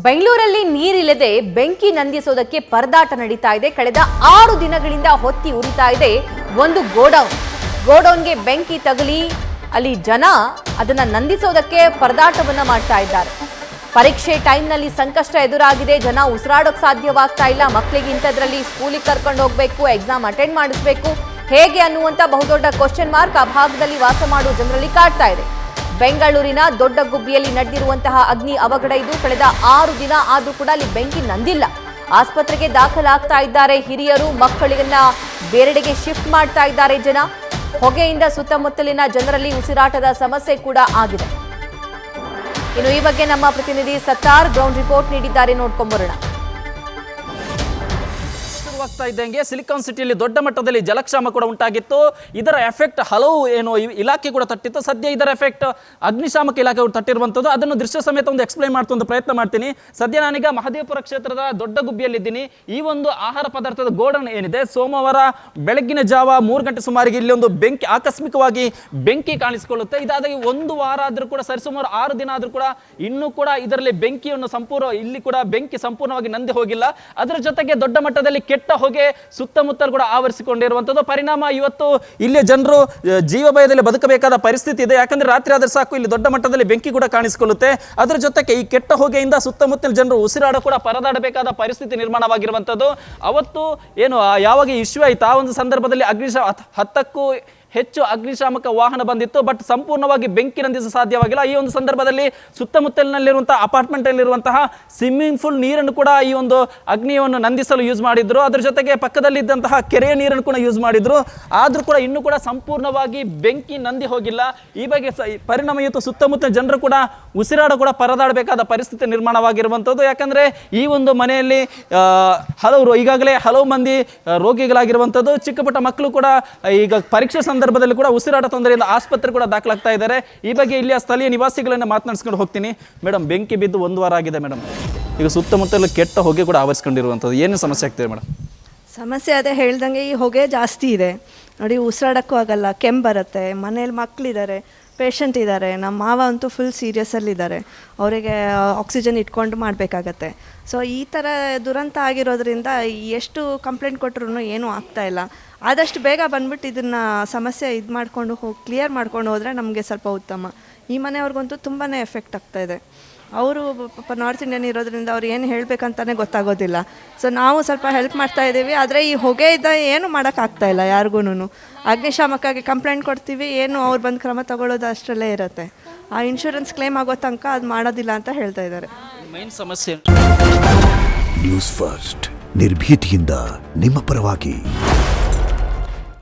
ಬೆಂಗಳೂರಲ್ಲಿ ನೀರಿಲ್ಲದೆ ಬೆಂಕಿ ನಂದಿಸೋದಕ್ಕೆ ಪರದಾಟ ನಡೀತಾ ಇದೆ. ಕಳೆದ 6 ದಿನಗಳಿಂದ ಹೊತ್ತಿ ಉರಿತಾ ಇದೆ ಒಂದು ಗೋಡೌನ್ಗೆ ಬೆಂಕಿ ತಗುಲಿ ಅಲ್ಲಿ ಜನ ಅದನ್ನ ನಂದಿಸೋದಕ್ಕೆ ಪರದಾಟವನ್ನ ಮಾಡ್ತಾ ಇದ್ದಾರೆ. ಪರೀಕ್ಷೆ ಟೈಮ್ನಲ್ಲಿ ಸಂಕಷ್ಟ ಎದುರಾಗಿದೆ. ಜನ ಉಸಿರಾಡೋಕೆ ಸಾಧ್ಯವಾಗ್ತಾ ಇಲ್ಲ. ಮಕ್ಕಳಿಗೆ ಇಂಥದ್ರಲ್ಲಿ ಸ್ಕೂಲಿಗೆ ಕರ್ಕೊಂಡು ಹೋಗ್ಬೇಕು, ಎಕ್ಸಾಮ್ ಅಟೆಂಡ್ ಮಾಡಿಸ್ಬೇಕು, ಹೇಗೆ ಅನ್ನುವಂಥ ಬಹುದೊಡ್ಡ ಕ್ವಶನ್ ಮಾರ್ಕ್ ಆ ಭಾಗದಲ್ಲಿ ವಾಸ ಮಾಡುವ ಜನರಲ್ಲಿ ಕಾಡ್ತಾ ಇದೆ. ಬೆಂಗಳೂರಿನ ದೊಡ್ಡ ಗುಬ್ಬಿಯಲ್ಲಿ ನಡೆದಿರುವಂತಹ ಅಗ್ನಿ ಅವಘಡ ಇದು. ಕಳೆದ 6 ದಿನ ಆದ್ರೂ ಕೂಡ ಅಲ್ಲಿ ಬೆಂಕಿ ನಂದಿಲ್ಲ. ಆಸ್ಪತ್ರೆಗೆ ದಾಖಲಾಗ್ತಾ ಇದ್ದಾರೆ ಹಿರಿಯರು. ಮಕ್ಕಳಿಗನ್ನ ಬೇರೆಡೆಗೆ ಶಿಫ್ಟ್ ಮಾಡ್ತಾ ಇದ್ದಾರೆ ಜನ. ಹೊಗೆಯಿಂದ ಸುತ್ತಮುತ್ತಲಿನ ಜನರಲ್ಲಿ ಉಸಿರಾಟದ ಸಮಸ್ಯೆ ಕೂಡ ಆಗಿದೆ. ಇನ್ನು ಈ ಬಗ್ಗೆ ನಮ್ಮ ಪ್ರತಿನಿಧಿ ಸತ್ತಾರ್ ಗ್ರೌಂಡ್ ರಿಪೋರ್ಟ್ ನೀಡಿದ್ದಾರೆ, ನೋಡ್ಕೊಂಬರೋಣ. ಆಗ್ತಾ ಇದ್ದಂಗೆ ಸಿಲಿಕಾನ್ ಸಿಟಿಯಲ್ಲಿ ದೊಡ್ಡ ಮಟ್ಟದಲ್ಲಿ ಜಲಕ್ಷಾಮ ಕೂಡ ಉಂಟಾಗಿತ್ತು. ಇದರ ಎಫೆಕ್ಟ್ ಹಲವು ಇಲಾಖೆ ಕೂಡ ತಟ್ಟಿತ್ತು. ಸದ್ಯ ಇದರ ಎಫೆಕ್ಟ್ ಅಗ್ನಿಶಾಮಕ ಇಲಾಖೆ ತಟ್ಟಿರುವಂಥದ್ದು. ಅದನ್ನು ದೃಶ್ಯ ಸಮೇತ ಒಂದು ಎಕ್ಸ್ಪ್ಲೈನ್ ಮಾಡ್ತಾ ಪ್ರಯತ್ನ ಮಾಡ್ತೀನಿ. ಸದ್ಯ ನಾನೀಗ ಮಹದೇವಪುರ ಕ್ಷೇತ್ರದ ದೊಡ್ಡ ಗುಬ್ಬಿಯಲ್ಲಿದ್ದೀನಿ. ಈ ಒಂದು ಆಹಾರ ಪದಾರ್ಥದ ಗೋಡನ್ ಏನಿದೆ, ಸೋಮವಾರ ಬೆಳಗ್ಗಿನ ಜಾವ 3 ಗಂಟೆ ಸುಮಾರಿಗೆ ಇಲ್ಲಿ ಒಂದು ಬೆಂಕಿ ಆಕಸ್ಮಿಕವಾಗಿ ಬೆಂಕಿ ಕಾಣಿಸಿಕೊಳ್ಳುತ್ತೆ. ಇದಾದ 1 ವಾರ ಆದರೂ ಕೂಡ ಸರಿಸುಮಾರು 6 ದಿನ ಆದರೂ ಕೂಡ ಇನ್ನೂ ಕೂಡ ಇದರಲ್ಲಿ ಬೆಂಕಿಯನ್ನು ಇಲ್ಲಿ ಕೂಡ ಬೆಂಕಿ ಸಂಪೂರ್ಣವಾಗಿ ನಂದಿ ಹೋಗಿಲ್ಲ. ಅದರ ಜೊತೆಗೆ ದೊಡ್ಡ ಮಟ್ಟದಲ್ಲಿ ಕೆಟ್ಟ ಹೊಗೆ ಸುತ್ತಮುತ್ತಲು ಕೂಡ ಆವರಿಸಿಕೊಂಡಿರುವಂಥದ್ದು. ಪರಿಣಾಮ ಇವತ್ತು ಇಲ್ಲಿ ಜನರು ಜೀವ ಭಯದಲ್ಲಿ ಬದುಕಬೇಕಾದ ಪರಿಸ್ಥಿತಿ ಇದೆ. ಯಾಕಂದ್ರೆ ರಾತ್ರಿ ಆದ್ರೆ ಸಾಕು ಇಲ್ಲಿ ದೊಡ್ಡ ಮಟ್ಟದಲ್ಲಿ ಬೆಂಕಿ ಕೂಡ ಕಾಣಿಸಿಕೊಳ್ಳುತ್ತೆ. ಅದರ ಜೊತೆಗೆ ಈ ಕೆಟ್ಟ ಹೊಗೆಯಿಂದ ಸುತ್ತಮುತ್ತಲ ಜನರು ಉಸಿರಾಡ ಕೂಡ ಪರದಾಡಬೇಕಾದ ಪರಿಸ್ಥಿತಿ ನಿರ್ಮಾಣವಾಗಿರುವಂಥದ್ದು. ಅವತ್ತು ಯಾವಾಗ ಇಶ್ಯೂ ಆಯ್ತು ಆ ಒಂದು ಸಂದರ್ಭದಲ್ಲಿ 10ಕ್ಕೂ ಹೆಚ್ಚು ಅಗ್ನಿಶಾಮಕ ವಾಹನ ಬಂದಿತ್ತು. ಬಟ್ ಸಂಪೂರ್ಣವಾಗಿ ಬೆಂಕಿ ನಂದಿಸಲು ಸಾಧ್ಯವಾಗಿಲ್ಲ. ಈ ಒಂದು ಸಂದರ್ಭದಲ್ಲಿ ಸುತ್ತಮುತ್ತಲಿನಲ್ಲಿರುವಂತಹ ಅಪಾರ್ಟ್ಮೆಂಟ್ ಅಲ್ಲಿರುವಂತಹ ಸ್ವಿಮ್ಮಿಂಗ್ ಪೂಲ್ ನೀರನ್ನು ಕೂಡ ಈ ಒಂದು ಅಗ್ನಿಯನ್ನು ನಂದಿಸಲು ಯೂಸ್ ಮಾಡಿದ್ರು. ಅದರ ಜೊತೆಗೆ ಪಕ್ಕದಲ್ಲಿದ್ದಂತಹ ಕೆರೆಯ ನೀರನ್ನು ಕೂಡ ಯೂಸ್ ಮಾಡಿದ್ರು. ಆದ್ರೂ ಕೂಡ ಇನ್ನೂ ಕೂಡ ಸಂಪೂರ್ಣವಾಗಿ ಬೆಂಕಿ ನಂದಿ ಹೋಗಿಲ್ಲ. ಈ ಬಗ್ಗೆ ಪರಿಣಾಮ ಇವತ್ತು ಸುತ್ತಮುತ್ತ ಜನರು ಕೂಡ ಉಸಿರಾಡ ಕೂಡ ಪರದಾಡಬೇಕಾದ ಪರಿಸ್ಥಿತಿ ನಿರ್ಮಾಣವಾಗಿರುವಂಥದ್ದು. ಯಾಕಂದ್ರೆ ಈ ಒಂದು ಮನೆಯಲ್ಲಿ ಈಗಾಗಲೇ ಹಲವು ಮಂದಿ ರೋಗಿಗಳಾಗಿರುವಂಥದ್ದು. ಚಿಕ್ಕ ಪುಟ್ಟ ಮಕ್ಕಳು ಕೂಡ ಈಗ ಪರೀಕ್ಷೆ ಸಂದರ್ಭದಲ್ಲಿ ಕೂಡ ಉಸಿರಾಟ ತೊಂದರೆಯಿಂದ ಆಸ್ಪತ್ರೆ ಕೂಡ ದಾಖಲಾಗ್ತಾ ಇದ್ದಾರೆ. ಈ ಬಗ್ಗೆ ಇಲ್ಲಿಯ ಸ್ಥಳೀಯ ನಿವಾಸಿಗಳನ್ನ ಮಾತನಾಡಿಸ್ಕೊಂಡು ಹೋಗ್ತೀನಿ. ಮೇಡಮ್, ಬೆಂಕಿ ಬಿದ್ದು 1 ವಾರ ಆಗಿದೆ ಮೇಡಮ್. ಈಗ ಸುತ್ತಮುತ್ತಲು ಕೆಟ್ಟ ಹೊಗೆ ಕೂಡ ಆವರಿಸ್ಕೊಂಡಿರುವಂಥದ್ದು. ಏನು ಸಮಸ್ಯೆ ಆಗ್ತಿದೆ ಮೇಡಮ್? ಸಮಸ್ಯೆ ಅದೇ ಹೇಳ್ದಂಗೆ ಈ ಹೊಗೆ ಜಾಸ್ತಿ ಇದೆ ನೋಡಿ. ಉಸಿರಾಡೋಕ್ಕೂ ಆಗಲ್ಲ, ಕೆಮ್ಮು ಬರುತ್ತೆ. ಮನೇಲಿ ಮಕ್ಕಳಿದ್ದಾರೆ, ಪೇಷಂಟ್ ಇದ್ದಾರೆ. ನಮ್ಮ ಮಾವ ಅಂತೂ ಫುಲ್ ಸೀರಿಯಸ್ಸಲ್ಲಿದ್ದಾರೆ. ಅವರಿಗೆ ಆಕ್ಸಿಜನ್ ಇಟ್ಕೊಂಡು ಮಾಡಬೇಕಾಗತ್ತೆ. ಸೊ ಈ ಥರ ದುರಂತ ಆಗಿರೋದ್ರಿಂದ ಎಷ್ಟು ಕಂಪ್ಲೇಂಟ್ ಕೊಟ್ಟರು ಏನೂ ಆಗ್ತಾಯಿಲ್ಲ. ಆದಷ್ಟು ಬೇಗ ಬಂದ್ಬಿಟ್ಟು ಇದನ್ನು ಸಮಸ್ಯೆ ಮಾಡ್ಕೊಂಡು ಕ್ಲಿಯರ್ ಮಾಡ್ಕೊಂಡು ಹೋದರೆ ನಮಗೆ ಸ್ವಲ್ಪ ಉತ್ತಮ. ಈ ಮನೆಯವ್ರಿಗಂತೂ ತುಂಬಾ ಎಫೆಕ್ಟ್ ಆಗ್ತಾಯಿದೆ. ಅವರು ಪಾಪ ನಾರ್ತ್ ಇಂಡಿಯನ್ ಇರೋದ್ರಿಂದ ಅವ್ರು ಏನು ಹೇಳಬೇಕಂತಲೇ ಗೊತ್ತಾಗೋದಿಲ್ಲ. ಸೊ ನಾವು ಸ್ವಲ್ಪ ಹೆಲ್ಪ್ ಮಾಡ್ತಾಯಿದ್ದೀವಿ. ಆದರೆ ಈ ಹೊಗೆಯಿಂದ ಏನು ಮಾಡೋಕ್ಕಾಗ್ತಾಯಿಲ್ಲ ಯಾರಿಗೂ. ಅಗ್ನಿಶಾಮಕ್ಕಾಗಿ ಕಂಪ್ಲೇಂಟ್ ಕೊಡ್ತೀವಿ, ಏನು ಅವ್ರು ಬಂದು ಕ್ರಮ ತಗೊಳ್ಳೋದು ಅಷ್ಟರಲ್ಲೇ ಇರುತ್ತೆ. ಆ ಇನ್ಶೂರೆನ್ಸ್ ಕ್ಲೇಮ್ ಆಗೋ ತನಕ ಅದು ಮಾಡೋದಿಲ್ಲ ಅಂತ ಹೇಳ್ತಾ ಇದ್ದಾರೆ. ಮೈನ್ ಸಮಸ್ಯೆ. ನ್ಯೂಸ್ ಫಸ್ಟ್, ನಿರ್ಭೀತಿಯಿಂದ ನಿಮ್ಮ ಪರವಾಗಿ.